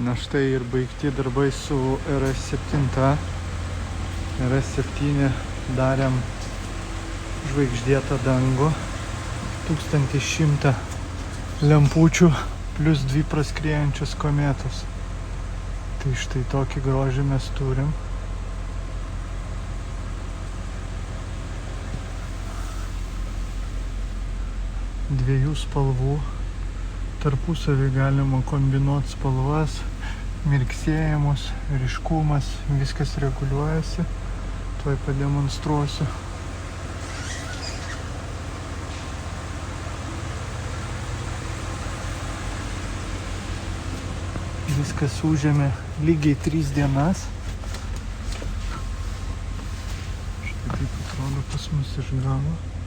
Na štai ir baigti darbai su RS7. RS7 darėm žvaigždėtą dangų. 1100 lempučių plus 2 praskriejančios kometos. Tai štai tokį grožį mes turim. Dviejų spalvų. Tarpusavį galima kombinuoti spalvas, mirksėjimus, ryškumas, viskas reguliuojasi. Tuoj pademonstruosiu. Viskas užėmė lygiai 3 dienas. Štai taip atrodo pas mus iš galo.